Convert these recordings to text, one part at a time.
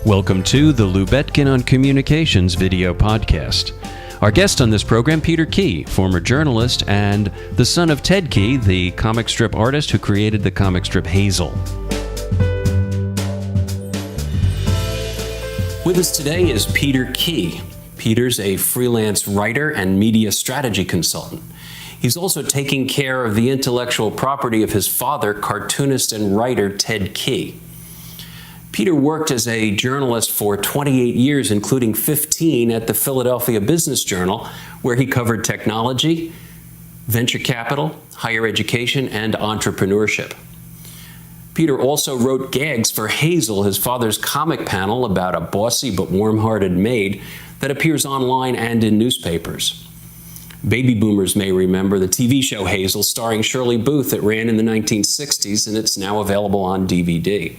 Welcome to the Lubetkin on Communications video podcast. Our guest on this program, Peter Key, former journalist and the son of Ted Key, the comic strip artist who created the comic strip Hazel. With us today is Peter Key. Peter's a freelance writer and media strategy consultant. He's also taking care of the intellectual property of his father, cartoonist and writer Ted Key. Peter worked as a journalist for 28 years, including 15 at the Philadelphia Business Journal, where he covered technology, venture capital, higher education, and entrepreneurship. Peter also wrote gags for Hazel, his father's comic panel about a bossy but warm-hearted maid that appears online and in newspapers. Baby boomers may remember the TV show Hazel, starring Shirley Booth, that ran in the 1960s, and it's now available on DVD.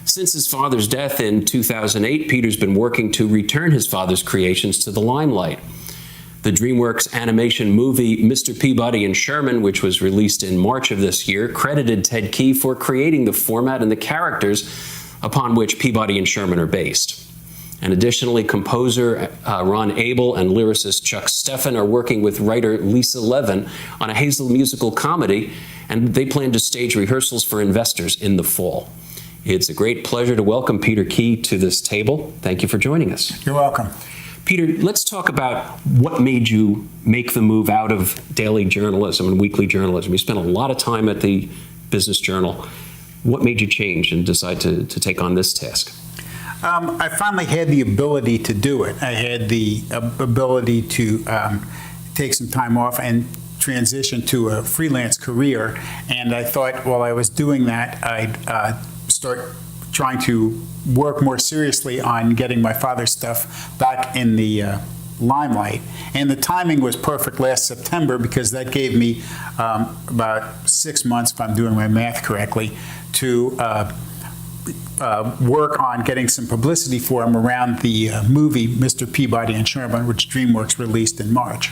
Since his father's death in 2008, Peter's been working to return his father's creations to the limelight. The DreamWorks animation movie Mr. Peabody and Sherman, which was released in March of this year, credited Ted Key for creating the format and the characters upon which Peabody and Sherman are based. And additionally, composer Ron Abel and lyricist Chuck Steffen are working with writer Lisa Levin on a Hazel musical comedy, and they plan to stage rehearsals for investors in the fall. It's a great pleasure to welcome Peter Key to this table. Thank you for joining us. You're welcome. Peter, let's talk about what made you make the move out of daily journalism and weekly journalism. You spent a lot of time at the Business Journal. What made you change and decide to take on this task? I finally had the ability to do it. I had the ability to take some time off and transition to a freelance career. And I thought while I was doing that, I'd start trying to work more seriously on getting my father's stuff back in the limelight. And the timing was perfect last September because that gave me about 6 months, if I'm doing my math correctly, to work on getting some publicity for him around the movie Mr. Peabody and Sherman, which DreamWorks released in March.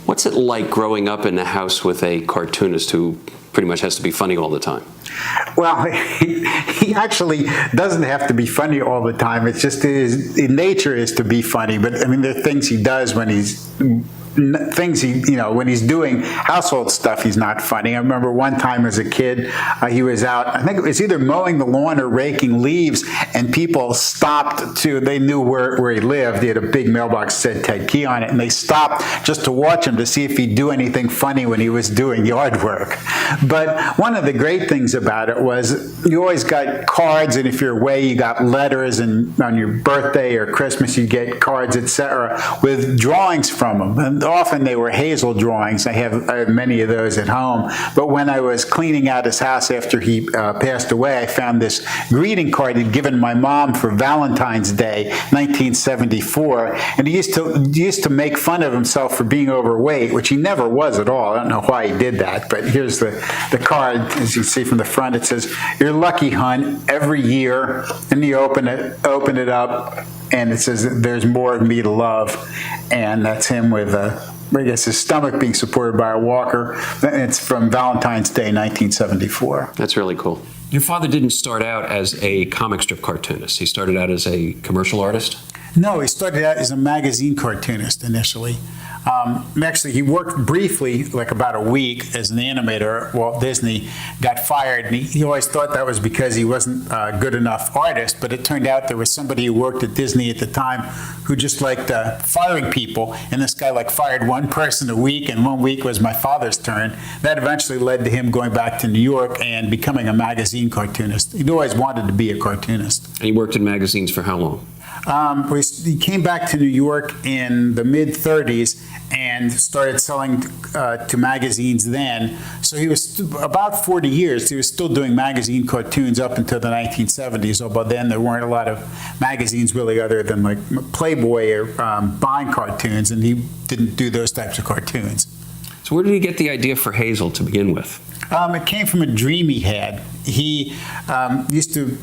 What's it like growing up in a house with a cartoonist who pretty much has to be funny all the time? Well, he actually doesn't have to be funny all the time. It's just his nature is to be funny. But I mean, there are things he does when when he's doing household stuff, he's not funny. I remember one time as a kid, he was out, I think it was either mowing the lawn or raking leaves, and people stopped they knew where he lived. He had a big mailbox that said Ted Key on it, and they stopped just to watch him to see if he'd do anything funny when he was doing yard work. But one of the great things about it was you always got cards, and if you're away, you got letters, and on your birthday or Christmas, you get cards, etc., with drawings from him. And often they were Hazel drawings. I have many of those at home. But when I was cleaning out his house after he passed away, I found this greeting card he'd given my mom for Valentine's Day, 1974. And he used to make fun of himself for being overweight, which he never was at all. I don't know why he did that, but here's the card. As you see from the front, it says, "You're lucky, hun, every year." And you open it up, and it says, "There's more of me to love." And that's him with, I guess, his stomach being supported by a walker. It's from Valentine's Day, 1974. That's really cool. Your father didn't start out as a comic strip cartoonist. He started out as a commercial artist? No, he started out as a magazine cartoonist initially. Actually, he worked briefly, like about a week, as an animator at Walt Disney, got fired, and he always thought that was because he wasn't a good enough artist, but it turned out there was somebody who worked at Disney at the time who just liked firing people, and this guy fired one person a week, and 1 week was my father's turn. That eventually led to him going back to New York and becoming a magazine cartoonist. He'd always wanted to be a cartoonist. And he worked in magazines for how long? He came back to New York in the mid-30s and started selling to magazines then. So he was about 40 years. He was still doing magazine cartoons up until the 1970s. Although then there weren't a lot of magazines really other than like Playboy or Vine cartoons, and he didn't do those types of cartoons. So where did he get the idea for Hazel to begin with? It came from a dream he had. He used to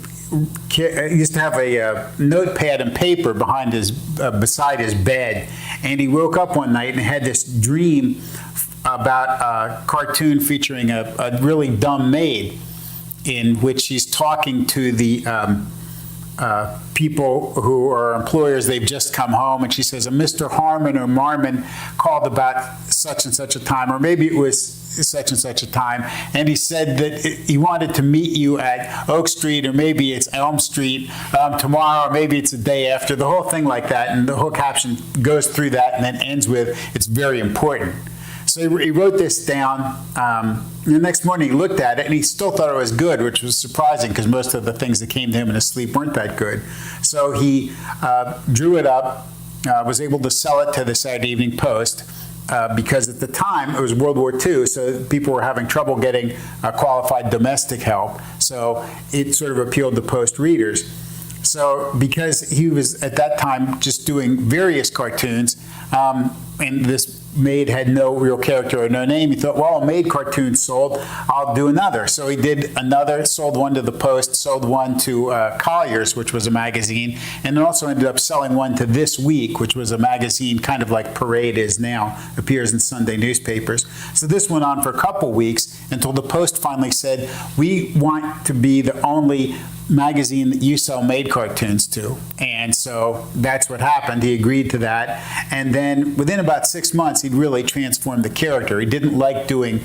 have a notepad and paper beside his bed, and he woke up one night and had this dream about a cartoon featuring a really dumb maid, in which she's talking to the people who are employers, they've just come home, and she says, a Mr. Harmon or Marmon called about such and such a time, or maybe it was such and such a time, and he said that he wanted to meet you at Oak Street, or maybe it's Elm Street tomorrow, or maybe it's a day after, the whole thing like that, and the whole caption goes through that and then ends with, it's very important. So he wrote this down. The next morning he looked at it, and he still thought it was good, which was surprising because most of the things that came to him in his sleep weren't that good. So he drew it up, was able to sell it to the Saturday Evening Post, because at the time it was World War II, so people were having trouble getting qualified domestic help. So it sort of appealed to Post readers. So because he was at that time just doing various cartoons, and this maid had no real character or no name, he thought, well, a maid cartoon sold, I'll do another. So he did another, sold one to the Post, sold one to Collier's, which was a magazine, and then also ended up selling one to This Week, which was a magazine kind of like Parade is now, appears in Sunday newspapers. So this went on for a couple weeks until the Post finally said, we want to be the only magazine that you sell maid cartoons to. And so that's what happened. He agreed to that. And then within about 6 months, he'd really transformed the character. He didn't like doing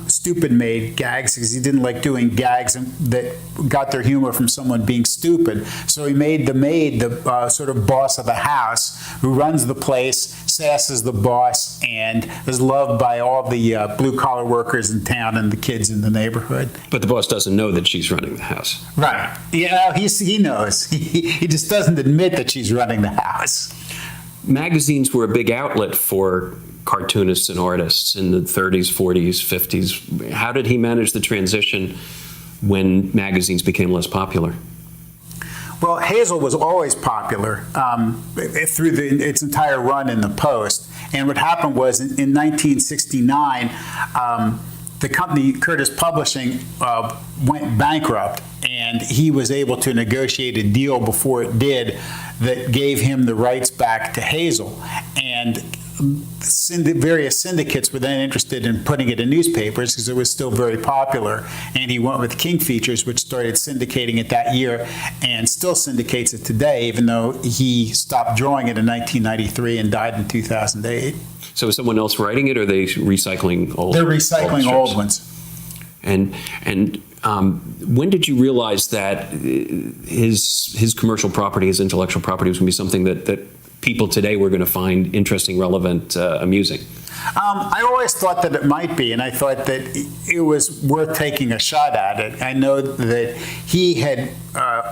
stupid maid gags because he didn't like doing gags that got their humor from someone being stupid. So he made the maid the sort of boss of the house who runs the place, sass is the boss, and is loved by all the blue-collar workers in town and the kids in the neighborhood. But the boss doesn't know that she's running the house. Right. Yeah, he knows. He just doesn't admit that she's running the house. Magazines were a big outlet for cartoonists and artists in the 30s, 40s, 50s. How did he manage the transition when magazines became less popular? Well, Hazel was always popular through its entire run in the Post. And what happened was in 1969, the company, Curtis Publishing, went bankrupt, and he was able to negotiate a deal before it did that gave him the rights back to Hazel. And various syndicates were then interested in putting it in newspapers because it was still very popular. And he went with King Features, which started syndicating it that year and still syndicates it today, even though he stopped drawing it in 1993 and died in 2008. So is someone else writing it, or are they recycling old? They're recycling old ones. And when did you realize that his commercial property, his intellectual property, was going to be something that people today were going to find interesting, relevant, amusing? I always thought that it might be, and I thought that it was worth taking a shot at it. I know that he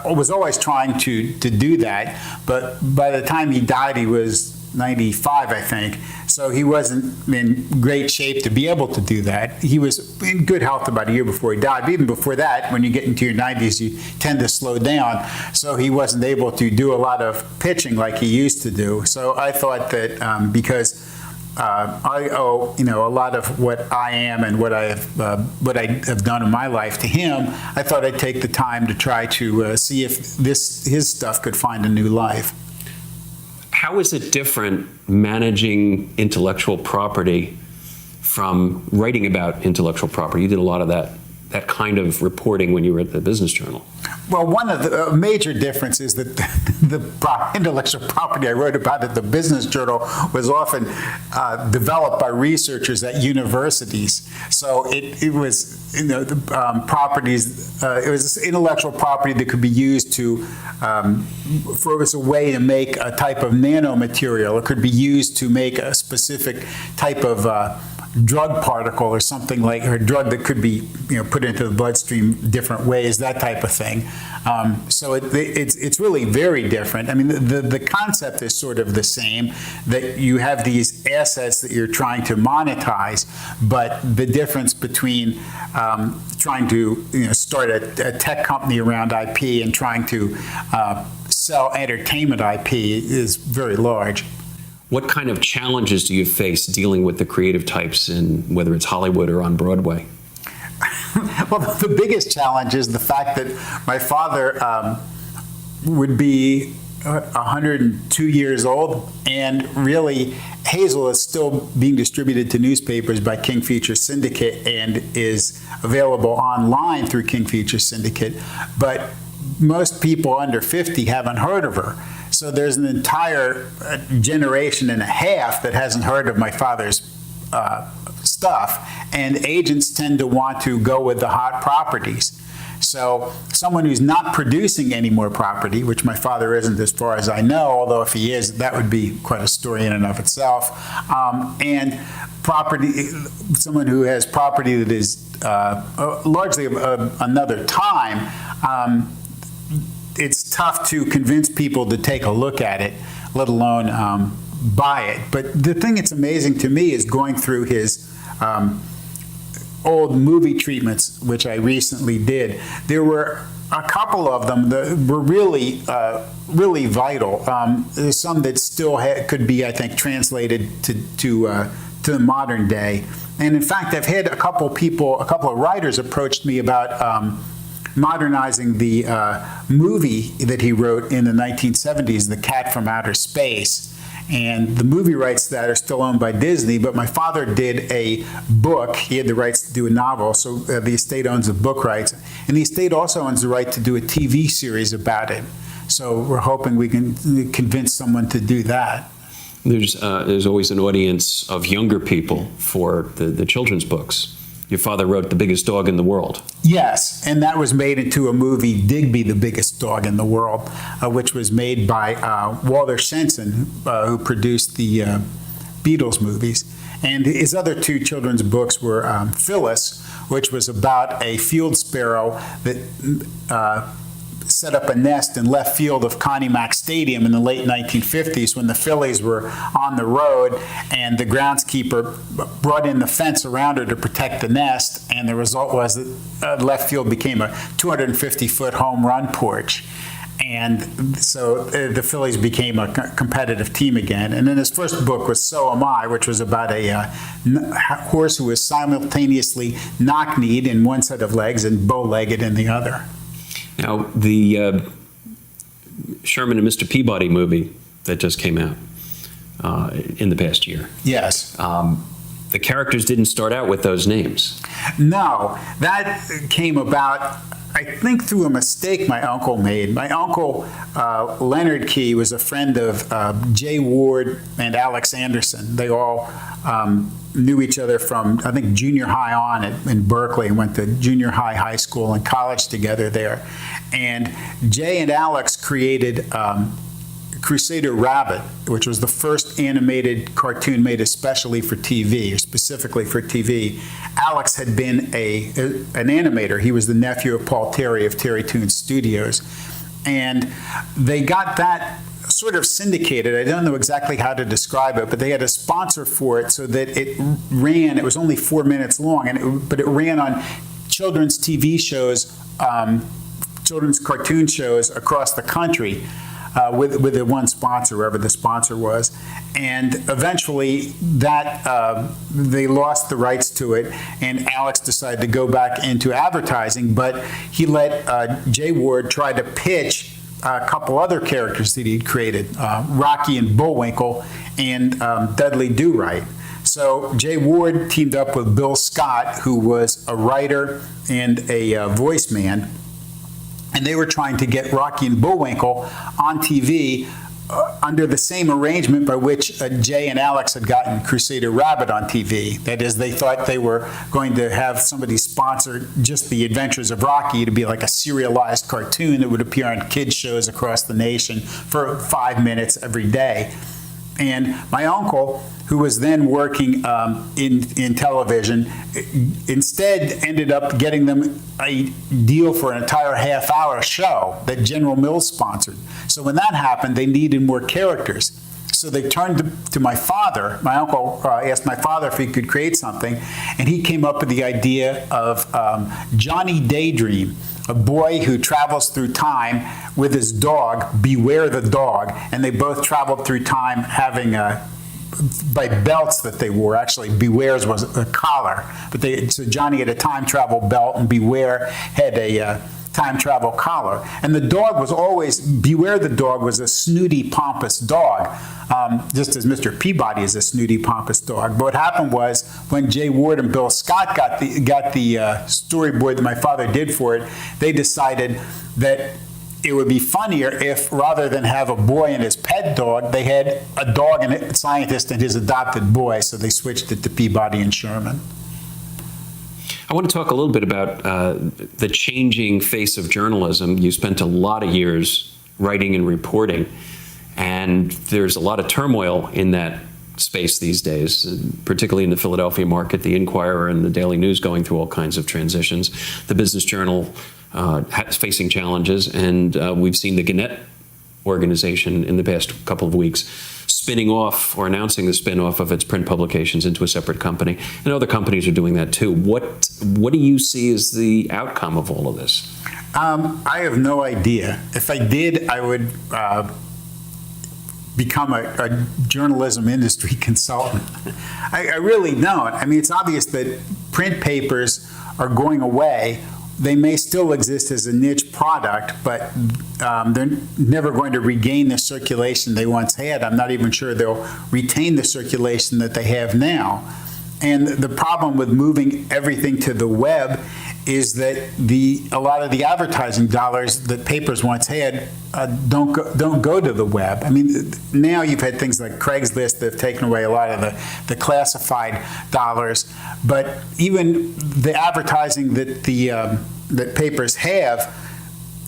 was always trying to do that, but by the time he died, he was 95, I think. So he wasn't in great shape to be able to do that. He was in good health about a year before he died. But even before that, when you get into your 90s, you tend to slow down. So he wasn't able to do a lot of pitching like he used to do. So I thought that because I owe, a lot of what I am and what I have done in my life to him, I thought I'd take the time to try to see if his stuff could find a new life. How is it different managing intellectual property from writing about intellectual property? You did a lot of that kind of reporting when you were at the Business Journal. Well, one of the major differences that the intellectual property I wrote about at the Business Journal was often developed by researchers at universities. So it was, the properties. It was intellectual property that could be used to, it was a way to make a type of nanomaterial. It could be used to make a specific type of drug particle or something like, or a drug that could be put into the bloodstream different ways, that type of thing. So it's really very different. I mean, the concept is sort of the same, that you have these assets that you're trying to monetize, but the difference between trying to start a tech company around IP and trying to sell entertainment IP is very large. What kind of challenges do you face dealing with the creative types in whether it's Hollywood or on Broadway? Well, the biggest challenge is the fact that my father would be 102 years old, and really Hazel is still being distributed to newspapers by King Features Syndicate and is available online through King Features Syndicate. But most people under 50 haven't heard of her. So there's an entire generation and a half that hasn't heard of my father's stuff, and agents tend to want to go with the hot properties. So someone who's not producing any more property, which my father isn't as far as I know, although if he is, that would be quite a story in and of itself, and property, someone who has property that is largely of another time, it's tough to convince people to take a look at it, let alone buy it. But the thing that's amazing to me is going through his old movie treatments, which I recently did. There were a couple of them that were really, really vital. There's some that still could be, I think, translated to the modern day. And in fact, I've had a couple of writers approached me about modernizing the movie that he wrote in the 1970s, The Cat from Outer Space. And the movie rights to that are still owned by Disney, but my father did a book. He had the rights to do a novel, so the estate owns the book rights. And the estate also owns the right to do a TV series about it. So we're hoping we can convince someone to do that. There's always an audience of younger people for the children's books. Your father wrote The Biggest Dog in the World. Yes, and that was made into a movie, Digby, the Biggest Dog in the World, which was made by Walter Shenson, who produced the Beatles movies. And his other two children's books were Phyllis, which was about a field sparrow that set up a nest in left field of Connie Mack Stadium in the late 1950s when the Phillies were on the road, and the groundskeeper brought in the fence around her to protect the nest, and the result was that left field became a 250-foot home run porch. And so the Phillies became a competitive team again. And then his first book was So Am I, which was about a horse who was simultaneously knock-kneed in one set of legs and bow-legged in the other. Now, the Sherman and Mr. Peabody movie that just came out in the past year. Yes. The characters didn't start out with those names. No, that came about, I think, through a mistake my uncle made. My uncle, Leonard Key, was a friend of Jay Ward and Alex Anderson. They all knew each other from, I think, junior high on in Berkeley, and went to junior high, high school, and college together there. And Jay and Alex created Crusader Rabbit, which was the first animated cartoon made especially for TV, or specifically for TV. Alex had been an animator. He was the nephew of Paul Terry of Terry Toon Studios. And they got that sort of syndicated. I don't know exactly how to describe it, but they had a sponsor for it so that it ran, it was only 4 minutes long, but it ran on children's TV shows, children's cartoon shows across the country. With the one sponsor, whoever the sponsor was. And eventually that they lost the rights to it, and Alex decided to go back into advertising, but he let Jay Ward try to pitch a couple other characters that he'd created, Rocky and Bullwinkle and Dudley Do-Right. So Jay Ward teamed up with Bill Scott, who was a writer and a voice man, and they were trying to get Rocky and Bullwinkle on TV under the same arrangement by which Jay and Alex had gotten Crusader Rabbit on TV. That is, they thought they were going to have somebody sponsor just the adventures of Rocky to be like a serialized cartoon that would appear on kids' shows across the nation for 5 minutes every day. And my uncle, who was then working in television, instead ended up getting them a deal for an entire half-hour show that General Mills sponsored. So when that happened, they needed more characters. So they turned to my father. My uncle asked my father if he could create something, and he came up with the idea of Johnny Daydream, a boy who travels through time with his dog, Beware the Dog, and they both traveled through time having by belts that they wore. Actually, Beware's was a collar, but so Johnny had a time travel belt, and Beware had a time travel collar. And the dog was always, Beware the Dog was a snooty, pompous dog, just as Mr. Peabody is a snooty, pompous dog. But what happened was, when Jay Ward and Bill Scott got the storyboard that my father did for it, they decided that it would be funnier if, rather than have a boy and his pet dog, they had a dog and a scientist and his adopted boy, so they switched it to Peabody and Sherman. I want to talk a little bit about the changing face of journalism. You spent a lot of years writing and reporting, and there's a lot of turmoil in that space these days, particularly in the Philadelphia market, the Inquirer and the Daily News going through all kinds of transitions. The Business Journal facing challenges, and we've seen the Gannett organization in the past couple of weeks spinning off or announcing the spin-off of its print publications into a separate company, and other companies are doing that too. What do you see as the outcome of all of this? I have no idea. If I did, I would become a journalism industry consultant. I really don't. I mean, it's obvious that print papers are going away. They may still exist as a niche product, but they're never going to regain the circulation they once had. I'm not even sure they'll retain the circulation that they have now. And the problem with moving everything to the web is that a lot of the advertising dollars that papers once had don't go to the web. I mean, now you've had things like Craigslist that have taken away a lot of the classified dollars, but even the advertising that that papers have,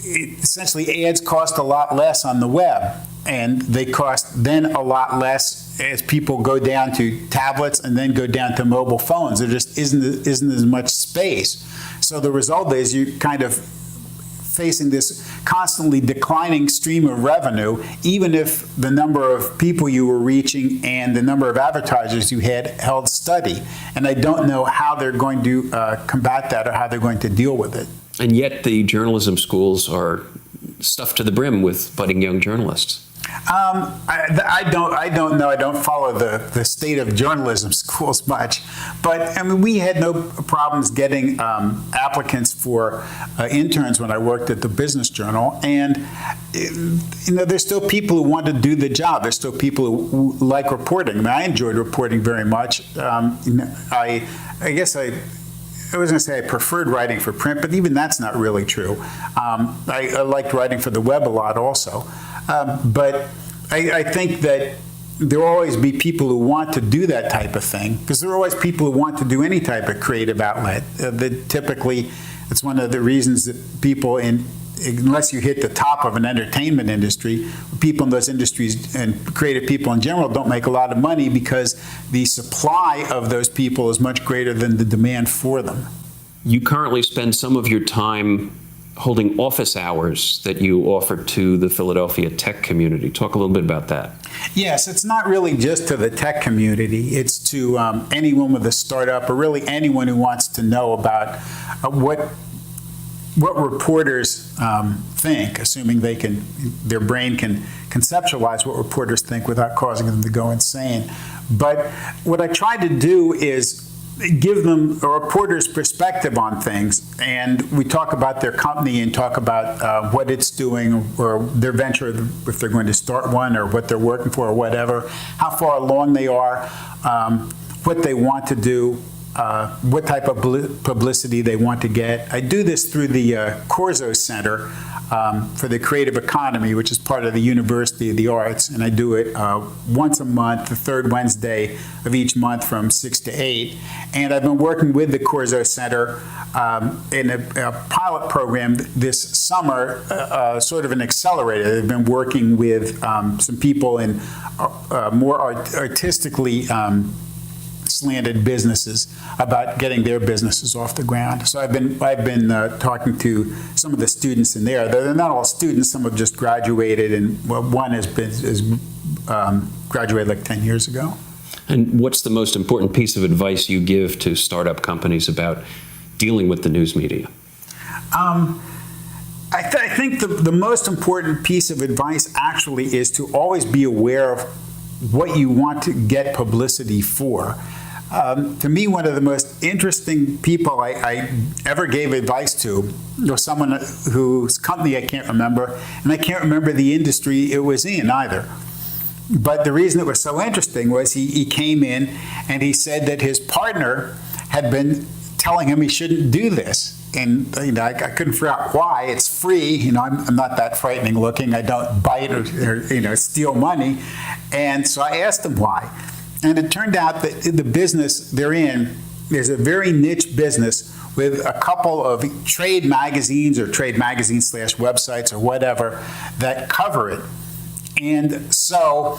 essentially ads cost a lot less on the web, and they cost then a lot less as people go down to tablets and then go down to mobile phones. There just isn't as much space. So the result is you kind of facing this constantly declining stream of revenue, even if the number of people you were reaching and the number of advertisers you had held steady. And I don't know how they're going to combat that or how they're going to deal with it. And yet the journalism schools are stuffed to the brim with budding young journalists. I don't know. I don't follow the state of journalism schools much, but I mean, we had no problems getting applicants for interns when I worked at the Business Journal, and there's still people who want to do the job. There's still people who like reporting. I mean, I enjoyed reporting very much. I guess I was going to say I preferred writing for print, but even that's not really true. I liked writing for the web a lot also. But I think that there will always be people who want to do that type of thing, because there are always people who want to do any type of creative outlet. That typically, it's one of the reasons that people unless you hit the top of an entertainment industry, people in those industries and creative people in general don't make a lot of money because the supply of those people is much greater than the demand for them. You currently spend some of your time holding office hours that you offer to the Philadelphia tech community. Talk a little bit about that. Yes, it's not really just to the tech community. It's to anyone with a startup, or really anyone who wants to know about what reporters think, assuming their brain can conceptualize what reporters think without causing them to go insane. But what I try to do is give them a reporter's perspective on things, and we talk about their company and talk about what it's doing or their venture, if they're going to start one, or what they're working for or whatever, how far along they are, what they want to do, what type of publicity they want to get. I do this through the Corso Center for the Creative Economy, which is part of the University of the Arts, and I do it once a month, the third Wednesday of each month from 6 to 8. And I've been working with the Corso Center in a pilot program this summer, sort of an accelerator. They've been working with some people in more artistically slanted businesses about getting their businesses off the ground. So I've been talking to some of the students in there. They're not all students. Some have just graduated, and one has graduated like 10 years ago. And what's the most important piece of advice you give to startup companies about dealing with the news media? I think the most important piece of advice actually is to always be aware of what you want to get publicity for. To me, one of the most interesting people I ever gave advice to was someone whose company I can't remember, and I can't remember the industry it was in either. But the reason it was so interesting was he came in and he said that his partner had been telling him he shouldn't do this. and I couldn't figure out why. It's free. I'm not that frightening looking. I don't bite or steal money. And so I asked him why. And it turned out that the business they're in is a very niche business with a couple of trade magazines or trade magazines / websites or whatever that cover it. And so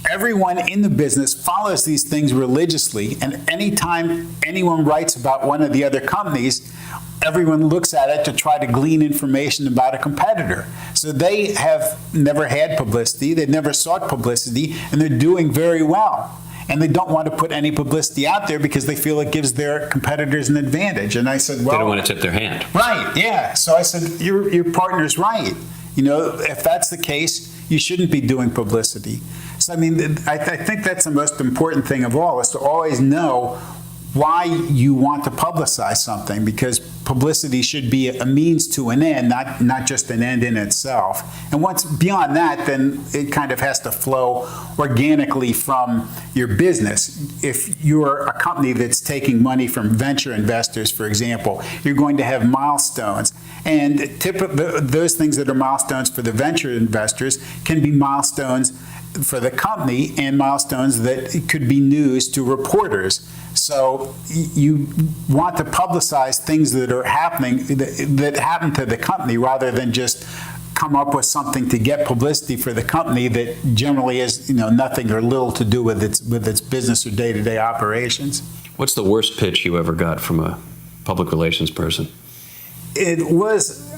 everyone in the business follows these things religiously, and anytime anyone writes about one of the other companies, everyone looks at it to try to glean information about a competitor. So they have never had publicity, they've never sought publicity, and they're doing very well. And they don't want to put any publicity out there because they feel it gives their competitors an advantage. And I said, well... They don't want to tip their hand. Right, yeah. So I said, your partner's right. If that's the case, you shouldn't be doing publicity. So, I think that's the most important thing of all, is to always know why you want to publicize something, because publicity should be a means to an end, not just an end in itself. And once beyond that, then it kind of has to flow organically from your business. If you're a company that's taking money from venture investors, for example, you're going to have milestones. And those things that are milestones for the venture investors can be milestones for the company, and milestones that could be news to reporters. So you want to publicize things that are happening, that happen to the company, rather than just come up with something to get publicity for the company that generally has nothing or little to do with its business or day-to-day operations. What's the worst pitch you ever got from a public relations person? It was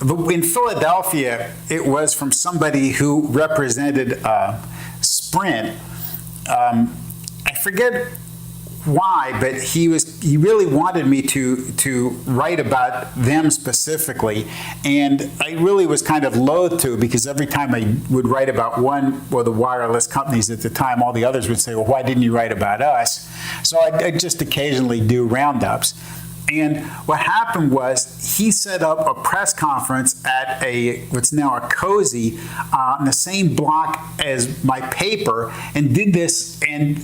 in Philadelphia. It was from somebody who represented Sprint. I forget why, but he really wanted me to write about them specifically, and I really was kind of loath to, because every time I would write about one of the wireless companies at the time, all the others would say, well, why didn't you write about us? So I just occasionally do roundups. And what happened was, he set up a press conference at what's now a Cozy on the same block as my paper, and did this, and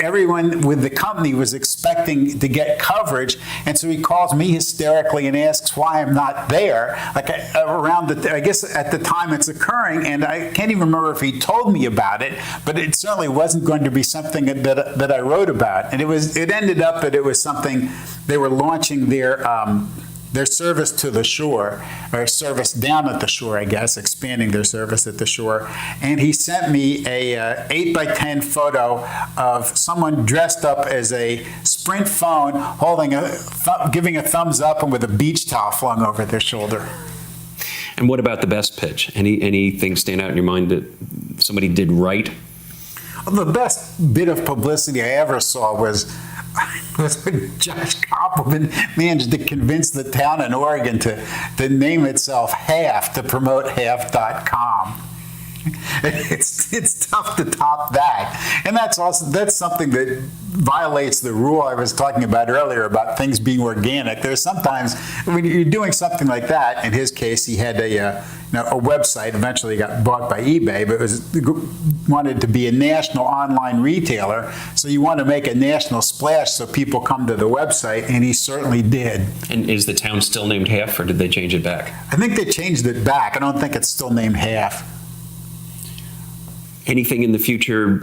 everyone with the company was expecting to get coverage, and so he calls me hysterically and asks why I'm not there. I guess at the time it's occurring, and I can't even remember if he told me about it, but it certainly wasn't going to be something that I wrote about. And it ended up that it was something they were launching their service to the shore, or service down at the shore, I guess, expanding their service at the shore. And he sent me a 8x10 photo of someone dressed up as a Sprint phone, holding giving a thumbs up, and with a beach towel flung over their shoulder. And what about the best pitch? Anything stand out in your mind that somebody did right? Well, the best bit of publicity I ever saw was when Josh Koppelman managed to convince the town in Oregon to name itself Half, to promote half.com. It's tough to top that. And that's something that violates the rule I was talking about earlier about things being organic. There's sometimes when you're doing something like that. In his case, he had a website. Eventually got bought by eBay, but wanted to be a national online retailer. So you want to make a national splash so people come to the website, and he certainly did. And is the town still named Half, or did they change it back? I think they changed it back. I don't think it's still named Half. Anything in the future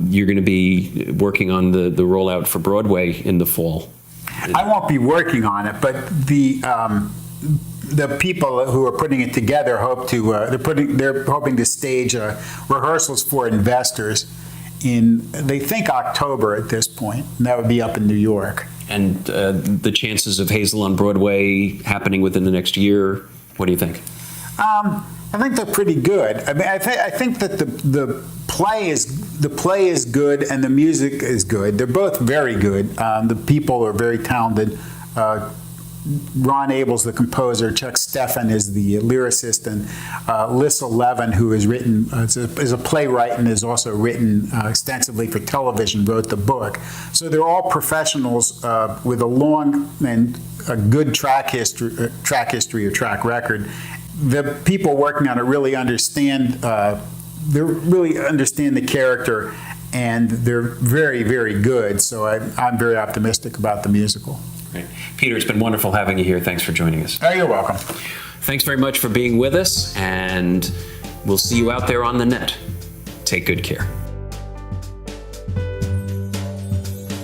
you're going to be working on the rollout for Broadway in the fall? I won't be working on it, but the people who are putting it together they're hoping to stage rehearsals for investors in, they think, October at this point, and that would be up in New York. And the chances of Hazel on Broadway happening within the next year, what do you think? I think they're pretty good. I think that the play is good and the music is good. They're both very good. The people are very talented. Ron Abel's the composer. Chuck Steffen is the lyricist, and Lissa Levin, who has written is a playwright and has also written extensively for television, wrote the book. So they're all professionals with a long and a good track history or track record. The people working on it really understand the character, and they're very, very good. So I'm very optimistic about the musical. Right. Peter, it's been wonderful having you here. Thanks for joining us. Oh, you're welcome. Thanks very much for being with us, and we'll see you out there on the net. Take good care.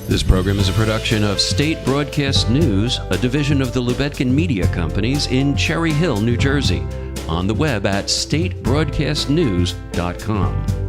This program is a production of State Broadcast News, a division of the Lubetkin Media Companies in Cherry Hill, New Jersey. On the web at statebroadcastnews.com.